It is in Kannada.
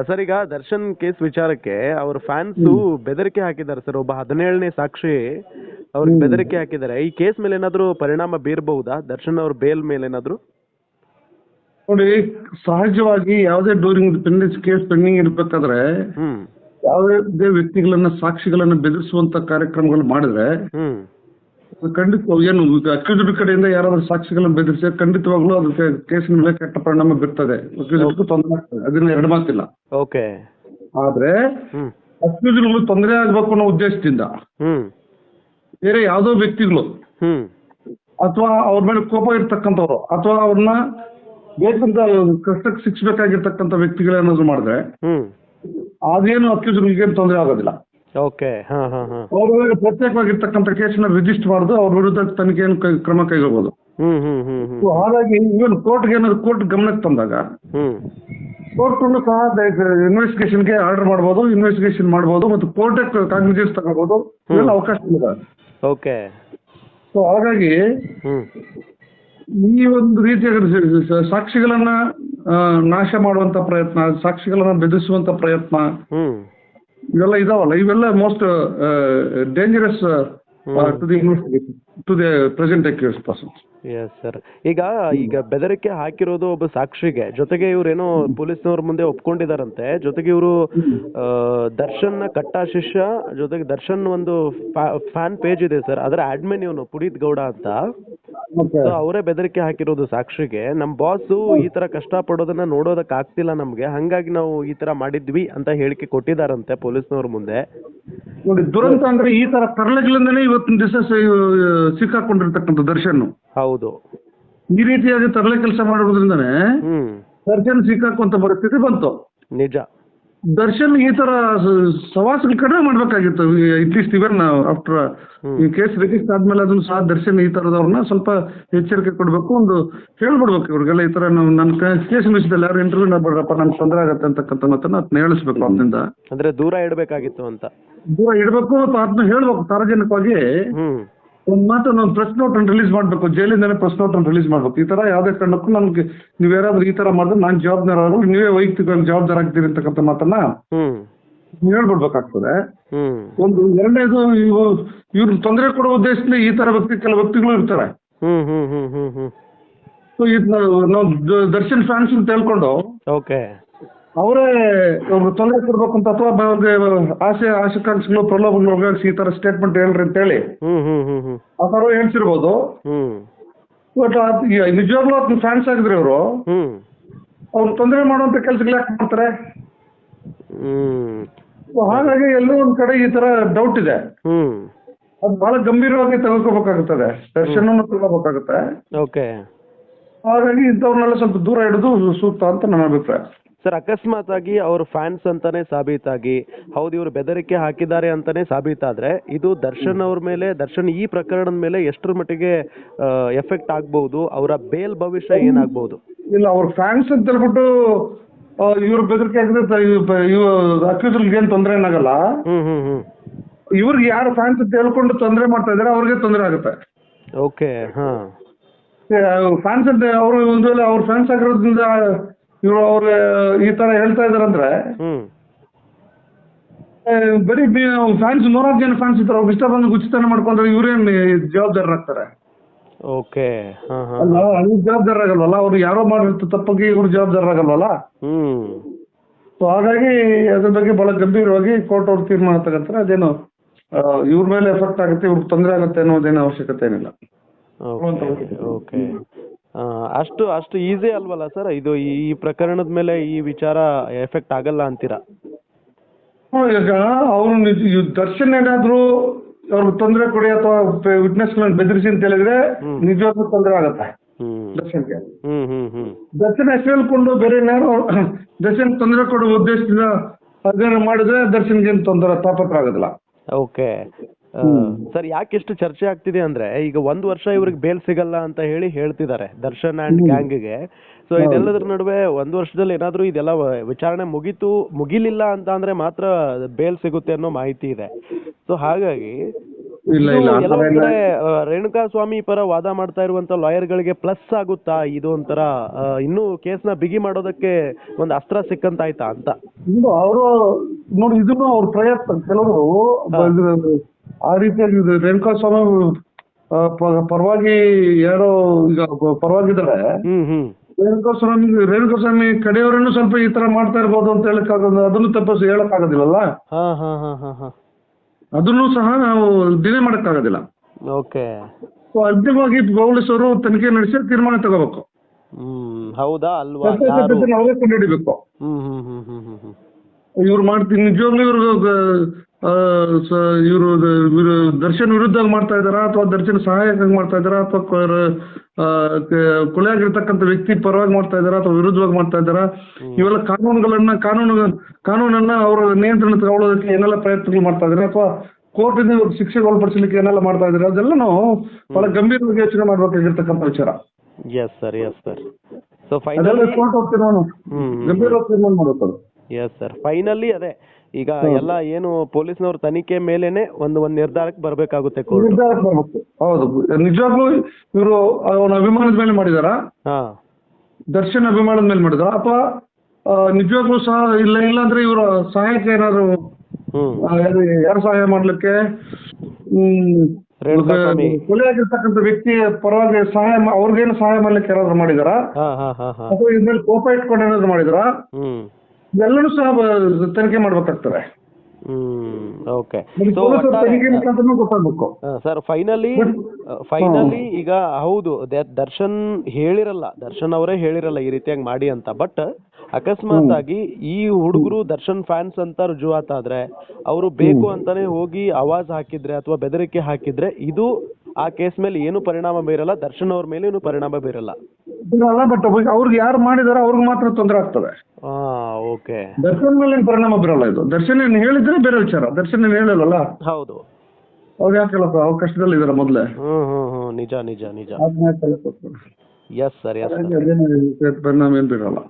ಸರ್ ಈಗ ದರ್ಶನ್ ಕೇಸ್ ವಿಚಾರಕ್ಕೆ ಅವ್ರ ಫ್ಯಾನ್ಸು ಬೆದರಿಕೆ ಹಾಕಿದ್ದಾರೆ ಸರ್. ಒಬ್ಬ 17ನೇ ಸಾಕ್ಷಿ ಅವ್ರಿಗೆ ಬೆದರಿಕೆ ಹಾಕಿದ್ದಾರೆ. ಈ ಕೇಸ್ ಮೇಲೆ ಏನಾದರೂ ಪರಿಣಾಮ ಬೀರಬಹುದಾ ದರ್ಶನ್ ಅವ್ರ ಬೇಲ್ ಮೇಲೆ ಏನಾದರೂ? ನೋಡಿ, ಸಹಜವಾಗಿ ಯಾವುದೇ ಡ್ಯೂರಿಂಗ್ ಕೇಸ್ ಪೆಂಡಿಂಗ್ ಇರ್ಬೇಕಾದ್ರೆ ಯಾವುದೇ ವ್ಯಕ್ತಿಗಳನ್ನ ಸಾಕ್ಷಿಗಳನ್ನ ಬೆದರಿಸುವಂತ ಕಾರ್ಯಕ್ರಮಗಳು ಮಾಡಿದ್ರೆ ಖಂಡಿತ ಏನು ಅಕ್ಯೂಸ್ಡ್ ಕಡೆಯಿಂದ ಯಾರಾದ್ರೂ ಸಾಕ್ಷಿಗಳನ್ನ ಬೆದರಿಸಿದ್ರೆ ಖಂಡಿತವಾಗ್ಲೂ ಅದಕ್ಕೆ ಕೇಸಿನ ಮೇಲೆ ಕೆಟ್ಟ ಪರಿಣಾಮ ಬೀರ್ತದೆ. ಅಕ್ಯೂಸ್ಡ್ಗೂ ತೊಂದರೆ ಆಗ್ತದೆ, ಅದನ್ನ ಎರಡು ಮಾತಿಲ್ಲ. ಓಕೆ. ಆದ್ರೆ ಅಕ್ಯೂಸ್ಡ್ಗಳು ತೊಂದರೆ ಆಗ್ಬೇಕು ಅನ್ನೋ ಉದ್ದೇಶದಿಂದ ಬೇರೆ ಯಾವುದೋ ವ್ಯಕ್ತಿಗಳು ಅಥವಾ ಅವ್ರ ಮೇಲೆ ಕೋಪ ಇರ್ತಕ್ಕಂಥವ್ರು ಅಥವಾ ಅವ್ರನ್ನ ಬೇಕಂತ ಕಷ್ಟಕ್ಕೆ ಶಿಕ್ಷಬೇಕಾಗಿರ್ತಕ್ಕಂಥ ವ್ಯಕ್ತಿಗಳೇನಾದ್ರು ಮಾಡಿದ್ರೆ ಅದೇನು ಅಕ್ಯೂಸ್ಡ್ಗಳಿಗೆ ತೊಂದರೆ ಆಗೋದಿಲ್ಲ. ಓಕೆ. ಅವ್ರ ಮೇಲೆ ಪ್ರತ್ಯೇಕವಾಗಿರ್ತಕ್ಕಂಥ ಕೇಸನ್ನ ರಿಜಿಸ್ಟರ್ ಮಾಡಿದ್ರು ಅವ್ರ ವಿರುದ್ಧ ತನಿಖೆಯನ್ನು ಕ್ರಮ ಕೈಗೊಳ್ಬಹುದು. ಹಾಗಾಗಿ ಇವನ್ ಕೋರ್ಟ್ ಗಮನಕ್ಕೆ ತಂದಾಗ ಕೋರ್ಟ್ ಸಹ ಇನ್ವೆಸ್ಟಿಗೇಷನ್ಗೆ ಆರ್ಡರ್ ಮಾಡಬಹುದು, ಇನ್ವೆಸ್ಟಿಗೇಷನ್ ಮಾಡಬಹುದು ಮತ್ತು ಕೋರ್ಟೇ ಕಾಗ್ನಿಸೆನ್ಸ್ ತಗೋಬಹುದು. ಇವೆಲ್ಲ ಅವಕಾಶ ಇದೆ. ಓಕೆ. ಸೊ ಹಾಗಾಗಿ ಈ ಒಂದು ರೀತಿಯ ಸಾಕ್ಷಿಗಳನ್ನ ನಾಶ ಮಾಡುವಂತ ಪ್ರಯತ್ನ, ಸಾಕ್ಷಿಗಳನ್ನ ಬೆದರಿಸುವಂತ ಪ್ರಯತ್ನ ಇವೆಲ್ಲ ಇದಾವಲ್ಲ, ಇವೆಲ್ಲ most dangerous to the present accused person. Yes sir. ಈಗ ಬೆದರಿಕೆ ಹಾಕಿರೋದು ಒಬ್ಬ ಸಾಕ್ಷಿಗೆ, ಜೊತೆಗೆ ಇವ್ರೇನೋ ಪೊಲೀಸ್ನವ್ರ ಮುಂದೆ ಒಪ್ಕೊಂಡಿದಾರಂತೆ. ಜೊತೆಗೆ ಇವರು ದರ್ಶನ್ನ ಕಟ್ಟ ಶಿಷ್ಯ, ಜೊತೆಗೆ ದರ್ಶನ್ ಒಂದು ಫ್ಯಾನ್ ಪೇಜ್ ಇದೆ ಸರ್, ಅದರ ಅಡ್ಮಿನ್ ಇವನು ಪುನೀತ್ ಗೌಡ ಅಂತ. ಸೊ ಅವರೇ ಬೆದರಿಕೆ ಹಾಕಿರೋದು ಸಾಕ್ಷಿಗೆ. ನಮ್ಮ ಬಾಸು ಈ ತರ ಕಷ್ಟ ಪಡೋದನ್ನ ನೋಡೋದಕ್ಕೆ ಆಗ್ತಿಲ್ಲ ನಮ್ಗೆ, ಹಂಗಾಗಿ ನಾವು ಈ ತರ ಮಾಡಿದ್ವಿ ಅಂತ ಹೇಳಿಕೆ ಕೊಟ್ಟಿದಾರಂತೆ ಪೊಲೀಸ್ನವ್ರ ಮುಂದೆ. ನೋಡಿ, ದುರಂತ ಅಂದ್ರೆ ಈ ತರ ತರಲೆಗಳಿಂದನೇ ಇವತ್ತಿನ ದಿವಸ ಸಿಕ್ಕಾಕೊಂಡಿರ್ತಕ್ಕಂಥ ದರ್ಶನ್. ಹೌದು. ಈ ರೀತಿಯಾಗಿ ತರಲೆ ಕೆಲಸ ಮಾಡೋದ್ರಿಂದನೇ ದರ್ಶನ್ ಸಿಕ್ಕಾಕುವಂತ ಪರಿಸ್ಥಿತಿ ಬಂತು. ನಿಜ. ದರ್ಶನ್ ಈ ತರ ಸವಾಸಗಳು ಕಡಿಮೆ ಮಾಡ್ಬೇಕಾಗಿತ್ತು. ಅಟ್ಲೀಸ್ಟ್ ಇವನ್ ಆಫ್ಟರ್ ಈ ಕೇಸ್ ರಿಜಿಸ್ಟರ್ ಆದ್ಮೇಲೆ ಅದನ್ನು ಸಹ ದರ್ಶನ್ ಈ ತರದವ್ರನ್ನ ಸ್ವಲ್ಪ ಎಚ್ಚರಿಕೆ ಕೊಡ್ಬೇಕು, ಒಂದು ಹೇಳ್ಬಿಡ್ಬೇಕು ಇವ್ರಿಗೆಲ್ಲ ಈ ತರ ನನ್ನ ಕೇಸಿನ ವಿಷಯದಲ್ಲಿ ಯಾರು ಇಂಟರ್ವ್ಯೂ ಮಾಡ್ಬೇಡಪ್ಪ, ನನ್ಗೆ ತೊಂದರೆ ಆಗತ್ತೆ ಅಂತಕ್ಕಂಥ ಮಾತನ್ನ ಅದನ್ನ ಹೇಳಿಸ್ಬೇಕು. ಅದರಿಂದ ಅಂದ್ರೆ ದೂರ ಇಡಬೇಕಾಗಿತ್ತು ಅಂತ. ದೂರ ಇಡಬೇಕು ಮತ್ತು ಅದನ್ನ ಹೇಳ್ಬೇಕು ಸಾರ್ವಜನಿಕವಾಗಿ. ಒಂದ್ ಮಾತು, ಒಂದು ಪ್ರೆಸ್ ನೋಟ್ ಅನ್ನು ರಿಲೀಸ್ ಮಾಡ್ಬೇಕು, ಜೈಲಿಂದಾನೆ ಪ್ರೆಸ್ ನೋಟ್ ಅನ್ನು ರಿಲೀಸ್ ಮಾಡ್ಬೇಕು. ಈ ತರ ಯಾವುದೇ ಕಾರಣಕ್ಕೂ ನನ್ಗೆ ನೀವ್ ಯಾರಾದ್ರೂ ಈ ತರ ಮಾಡಿದ್ರೆ ನಾನು ಜವಾಬ್ದಾರ, ನೀವೇ ವೈಯಕ್ತಿಕವಾಗಿ ಜವಾಬ್ದಾರ ಆಗ್ತೀರಿ ಅಂತಕ್ಕಂಥ ಮಾತನ್ನ ಹೇಳ್ಬಿಡ್ಬೇಕಾಗ್ತದೆ. ಒಂದು ಎರಡನೇದು, ಇವ್ರು ತೊಂದರೆ ಕೊಡೋ ಉದ್ದೇಶದಿಂದ ಈ ತರ ಕೆಲ ವ್ಯಕ್ತಿಗಳು ಇರ್ತಾರೆ. ಸೊ ನಾವು ದರ್ಶನ್ ಫ್ಯಾನ್ಸ್ ಅಂತ ಹೇಳ್ಕೊಂಡು ಅವರೇ ತೊಂದರೆ ಕೊಡ್ಬೇಕು ಅಂತ ಅಥವಾ ಅವ್ರಿಗೆ ಆಶಾಕಾಂಕ್ಷೆಗಳು ಪ್ರಲೋಭಗಳು ಒಳಗಾಗಿಸಿ ಈ ತರ ಸ್ಟೇಟ್ಮೆಂಟ್ ಹೇಳ್ರಿ ಅಂತ ಹೇಳಿ ಆ ತರ ಹೇಳ್ಸಿರ್ಬೋದು. ಬಟ್ ನಿಜವಾಗ್ಲೂ ಅದನ್ನ ಫ್ಯಾನ್ಸ್ ಆಗಿದ್ರೆ ಅವರು ಅವ್ರು ತೊಂದರೆ ಮಾಡುವಂತ ಕೆಲ್ಸಗಳು ಯಾಕೆ ಮಾಡ್ತಾರೆ? ಹಾಗಾಗಿ ಎಲ್ಲೋ ಒಂದ್ ಕಡೆ ಈ ತರ ಡೌಟ್ ಇದೆ. ಅದು ಬಹಳ ಗಂಭೀರವಾಗಿ ತೆಗೆದುಕೋಬೇಕಾಗುತ್ತದೆ, ದರ್ಶನ ತಗೋಬೇಕಾಗುತ್ತೆ. ಹಾಗಾಗಿ ಇಂಥವ್ರನ್ನೆಲ್ಲ ಸ್ವಲ್ಪ ದೂರ ಇಡೋದು ಸೂಕ್ತ ಅಂತ ನನ್ನ ಅಭಿಪ್ರಾಯ. ಸರ್, ಅಕಸ್ಮಾತ್ ಆಗಿ ಅವ್ರ ಫ್ಯಾನ್ಸ್ ಅಂತಾನೆ ಸಾಬೀತಾಗಿ ಹೌದು ಇವರು ಬೆದರಿಕೆ ಹಾಕಿದ್ದಾರೆ ಅಂತಾನೆ ಸಾಬೀತಾದ್ರೆ ಇದು ದರ್ಶನ್ ಅವ್ರ ಮೇಲೆ, ದರ್ಶನ್ ಈ ಪ್ರಕರಣದ ಮೇಲೆ ಎಷ್ಟರ ಮಟ್ಟಿಗೆ ಎಫೆಕ್ಟ್ ಆಗ್ಬಹುದು? ಅವರ ಬೇಲ್ ಭವಿಷ್ಯ ಏನಾಗ್ಬಹುದು? ಇಲ್ಲ, ಅವ್ರ ಫ್ಯಾನ್ಸ್ ಅಂತ ಹೇಳ್ಬಿಟ್ಟು ಇವ್ರ ಬೆದರಿಕೆ ಆಗಿದ್ರೆ ಅಕ್ಯೂಸ್ಡ್ಗೆ ಏನ್ ತೊಂದರೆ ಏನಾಗಲ್ಲ. ಇವ್ರಿಗೆ ಯಾರು ಫ್ಯಾನ್ಸ್ ಅಂತ ಹೇಳ್ಕೊಂಡು ತೊಂದರೆ ಮಾಡ್ತಾ ಇದಾರೆ ಅವ್ರಿಗೆ ತೊಂದರೆ ಆಗುತ್ತೆ. ಓಕೆ. ಫ್ಯಾನ್ಸ್ ಅಂತ ಅವರು ಅವ್ರ ಫ್ಯಾನ್ಸ್ ಆಗಿರೋದ್ರಿಂದ ಇವರು ಅವ್ರ ಈ ತರ ಹೇಳ್ತಾ ಇದಾರಂದ್ರೆ ಬರೀ ಫ್ಯಾನ್ಸ್ 100 ಜನ ಫ್ಯಾನ್ಸ್ ಇರ್ತಾರೆ, ಅವ್ರಿಗೆ ಇಷ್ಟ ಬಂದು ಉಚಿತನ ಮಾಡ್ಕೊಂಡ್ರೆ ಇವ್ರೇನ್ ಜವಾಬ್ದಾರರಾಗ್ತಾರೆ? ಓಕೆ. ಜವಾಬ್ದಾರರಾಗಲ್ವಲ್ಲ, ಅವ್ರು ಯಾರೋ ಮಾಡಿರ್ತ ತಪ್ಪಿಗೆ ಇವ್ರು ಜವಾಬ್ದಾರರಾಗಲ್ವಲ್ಲ. ಸೊ ಹಾಗಾಗಿ ಅದ್ರ ಬಗ್ಗೆ ಬಹಳ ಗಂಭೀರವಾಗಿ ಕೋರ್ಟ್ ಅವ್ರು ತೀರ್ಮಾನ ತಗೋತಾರೆ. ಅದೇನು ಇವ್ರ ಮೇಲೆ ಎಫೆಕ್ಟ್ ಆಗುತ್ತೆ, ಇವ್ರಿಗೆ ತೊಂದರೆ ಆಗುತ್ತೆ ಅನ್ನೋದೇನು ಅವಶ್ಯಕತೆ ಏನಿಲ್ಲ. ಓಕೆ. ಅಷ್ಟು ಈಸಿ ಅಲ್ವಲ್ಲ ಸರ್ ಇದು? ಈ ಪ್ರಕರಣದ ಮೇಲೆ ಈ ವಿಚಾರ ಎಫೆಕ್ಟ್ ಆಗಲ್ಲ ಅಂತೀರಾ? ಈಗ ಅವ್ರು ದರ್ಶನ್ ಏನಾದ್ರು ಅವ್ರಿಗೆ ತೊಂದರೆ ಕೊಡಿ ಅಥವಾ ವಿಟ್ನೆಸ್ ಬೆದರಿಸಿ ಅಂತ ಹೇಳಿದ್ರೆ ನಿಜವಾಗ್ಲೂ ತೊಂದರೆ ಆಗತ್ತೆ ದರ್ಶನ್ಗೆ. ದರ್ಶನ್ ಹೆಸರು ಹೇಳ್ಕೊಂಡು ಬೇರೆ ಏನಾದ್ರು ದರ್ಶನ್ ತೊಂದರೆ ಕೊಡುವ ಉದ್ದೇಶದಿಂದ ಅದೇನು ಮಾಡಿದ್ರೆ ದರ್ಶನ್ಗೆ ಏನು ತೊಂದರೆ ತಾಪತ್ರ ಆಗೋದಿಲ್ಲ. ಓಕೆ. ಸರ್, ಯಾಕೆ ಎಷ್ಟು ಚರ್ಚೆ ಆಗ್ತಿದೆ ಅಂದ್ರೆ ಈಗ 1 ವರ್ಷ ಇವ್ರಿಗೆ ಬೇಲ್ ಸಿಗಲ್ಲ ಅಂತ ಹೇಳ್ತಿದ್ದಾರೆ ದರ್ಶನ್ ಅಂಡ್ ಗ್ಯಾಂಗ್ಗೆ. ಸೊ ಇದೆಲ್ಲದ್ರ ನಡುವೆ 1 ವರ್ಷದಲ್ಲಿ ಏನಾದ್ರೂ ಇದೆಲ್ಲ ವಿಚಾರಣೆ ಮುಗಿಲಿಲ್ಲ ಅಂತ ಅಂದ್ರೆ ಮಾತ್ರ ಬೇಲ್ ಸಿಗುತ್ತೆ ಅನ್ನೋ ಮಾಹಿತಿ ಇದೆ. ಸೊ ಹಾಗಾಗಿ ಇಲ್ಲ ಇದು ಇಲ್ಲ ಆ ಎಲ್ಲೋ ಥರ ಒಂದ್ ಇಲ್ಲ. ಕಡೆ ರೇಣುಕಾ ಸ್ವಾಮಿ ಪರ ವಾದ ಮಾಡ್ತಾ ಇರುವಂತ ಲಾಯರ್ಗಳಿಗೆ ಪ್ಲಸ್ ಆಗುತ್ತಾ ಇದು ಒಂಥರ ಇನ್ನೂ ಕೇಸ್ನ ಬಿಗಿ ಮಾಡೋದಕ್ಕೆ ಒಂದು ಅಸ್ತ್ರ ಸಿಕ್ಕಂತಾಯ್ತಾ ಅಂತ? ಇನ್ನು ಅವರು ನೋಡಿ ಇದನ್ನು ಅವ್ರ ಪ್ರಯತ್ನ ಕೆಲವರು ಆ ರೀತಿಯಾಗಿ ರೇಣುಕಾ ಸ್ವಾಮಿ ಪರವಾಗಿ ಯಾರೋ ಈಗ ಪರವಾಗಿದ್ದಾರೆ. ರೇಣುಕಾ ಸ್ವಾಮಿ ಕಡೆಯವರನ್ನು ಸ್ವಲ್ಪ ಈ ತರ ಮಾಡ್ತಾ ಇರ್ಬೋದು ಅಂತ ಹೇಳಕ್ಕಾಗೋದು, ಅದನ್ನು ತಪ್ಪಿಸಿ ಹೇಳಕ್ಕಾಗೋದಿಲ್ಲಲ್ಲ. ಅದನ್ನು ಸಹ ನಾವು ಡಿಲೇ ಮಾಡಕ್ಕಾಗೋದಿಲ್ಲ. ಓಕೆ. ಅಂತಿಮವಾಗಿ ಪೊಲೀಸರು ತನಿಖೆ ನಡೆಸಿ ತೀರ್ಮಾನ ತಗೋಬೇಕು. ಹೌದಾ ಅಲ್ವಾ? ಅವರೇ ಕಂಡುಹಿಡಿಬೇಕು. ಇವ್ರು ಮಾಡ್ತೀನಿ ನಿಜವಾಗ್ಲೂ ಇವರು ದರ್ಶನ್ ವಿರುದ್ಧ ಮಾಡ್ತಾ ಇದಾರಾ ಅಥವಾ ದರ್ಶನ್ ಸಹಾಯಕವಾಗಿ ಮಾಡ್ತಾ ಇದಾರಾ ಅಥವಾ ಕೊಲೆ ಆಗಿರ್ತಕ್ಕಂಥ ವ್ಯಕ್ತಿ ಪರವಾಗಿ ಮಾಡ್ತಾ ಇದಾರಾ ಅಥವಾ ವಿರುದ್ಧವಾಗಿ ಮಾಡ್ತಾ ಇದಾರಾ? ಇವೆಲ್ಲ ಕಾನೂನನ್ನ ಅವರ ನಿಯಂತ್ರಣ ತಗೊಳ್ಳೋದಕ್ಕೆ ಏನೆಲ್ಲ ಪ್ರಯತ್ನಗಳು ಮಾಡ್ತಾ ಇದಾರೆ ಅಥವಾ ಕೋರ್ಟಿಂದ ಶಿಕ್ಷೆಗೆ ಒಳಪಡಿಸಲಿಕ್ಕೆ ಏನೆಲ್ಲ ಮಾಡ್ತಾ ಇದಾರೆ, ಅದೆಲ್ಲ ನಾವು ಬಹಳ ಗಂಭೀರವಾಗಿ ಯೋಚನೆ ಮಾಡ್ಬೇಕಾಗಿರ್ತಕ್ಕಂಥ ವಿಚಾರ. Yes sir. ಸೊ ಫೈನಲಿ ಗಂಭೀರವಾಗಿ ತೀರ್ಮಾನ ಮಾಡಬೇಕು. Yes sir. ಫೈನಲಿ ಅದೇ ಈಗ ಎಲ್ಲ ಏನು ಪೊಲೀಸ್ನವ್ರ ತನಿಖೆ ಮೇಲೇನೆ ಒಂದು ನಿರ್ಧಾರಕ್ಕೆ ಬರಬೇಕಾಗುತ್ತೆ ಕೋರ್ಟ್. ನಿರ್ಧಾರಕ್ಕೆ ಬರಬೇಕು. ಹೌದು, ನಿಜವಾಗ್ಲೂ ಇವರು ಅವನ ಅಭಿಮಾನದ ಮೇಲೆ ಮಾಡಿದಾರಾ, ದರ್ಶನ್ ಅಭಿಮಾನದ ಮೇಲೆ ಮಾಡಿದಾರ ಅಥವಾ ನಿಜವಾಗ್ಲೂ ಸಹ ಇಲ್ಲ ಅಂದ್ರೆ ಇವರು ಸಹಾಯಕ ಏನಾದ್ರು ಯಾರು ಸಹಾಯ ಮಾಡ್ಲಿಕ್ಕೆ ಕೊಲೆ ಆಗಿರ್ತಕ್ಕಂಥ ವ್ಯಕ್ತಿ ಪರವಾಗಿ ಅವ್ರಿಗೇನು ಸಹಾಯ ಮಾಡ್ಲಿಕ್ಕೆ ಯಾರಾದ್ರೂ ಮಾಡಿದಾರಾ ಅಥವಾ ಇದ್ರ ಮೇಲೆ ಕೋಪ ಇಟ್ಕೊಂಡು ಏನಾದ್ರು ಮಾಡಿದಾರಾ, ಎಲ್ಲರೂ ಸಹ ತನಿಖೆ ಮಾಡ್ಬೇಕಾಗ್ತದೆ. ಓಕೆ ಗೊತ್ತಾಗಬೇಕು ಸರ್. ಫೈನಲಿ ಈಗ ಹೌದು ದರ್ಶನ್ ಹೇಳಿರಲ್ಲ, ದರ್ಶನ್ ಅವರೇ ಹೇಳಿರಲ್ಲ ಈ ರೀತಿಯಾಗಿ ಮಾಡಿ ಅಂತ. ಬಟ್ ಅಕಸ್ಮಾತ್ ಆಗಿ ಈ ಹುಡುಗರು ದರ್ಶನ್ ಫ್ಯಾನ್ಸ್ ಅಂತ ರುಜುವಾತಾದ್ರೆ, ಅವರು ಬೇಕು ಅಂತಾನೆ ಹೋಗಿ ಆವಾಜ್ ಹಾಕಿದ್ರೆ ಅಥವಾ ಬೆದರಿಕೆ ಹಾಕಿದ್ರೆ ಇದು ಆ ಕೇಸ್ ಮೇಲೆ ಏನು ಪರಿಣಾಮ ಬೀರಲ್ಲ, ದರ್ಶನ್ ಅವ್ರ ಮೇಲೆ ಏನು ಪರಿಣಾಮ ಬೀರಲ್ಲ. ಬಟ್ ಅವ್ರಿಗೆ ಯಾರು ಮಾಡಿದಾರೋ ಅವ್ರಿಗೆ ಮಾತ್ರ ತೊಂದರೆ ಆಗ್ತದೆ. ಓಕೆ. ದರ್ಶನ್ ಮೇಲೆ ಪರಿಣಾಮ ಬೀರಲ್ಲ. ಇದು ದರ್ಶನ್ ಏನ್ ಹೇಳಿದ್ರೆ ಬೇರೆ ವಿಚಾರ, ದರ್ಶನ್ ಏನ್ ಹೇಳಿಲ್ಲಲ್ಲ. ಹೌದು. ಅವ್ರು ಯಾಕೆ ಅವ್ರ ಕಷ್ಟದಲ್ಲಿ ಇದಾರೆ ಮೊದ್ಲೇ. ನಿಜ. Yes sir. ಪರಿಣಾಮ ಏನ್ ಬೀರಲ್ಲ.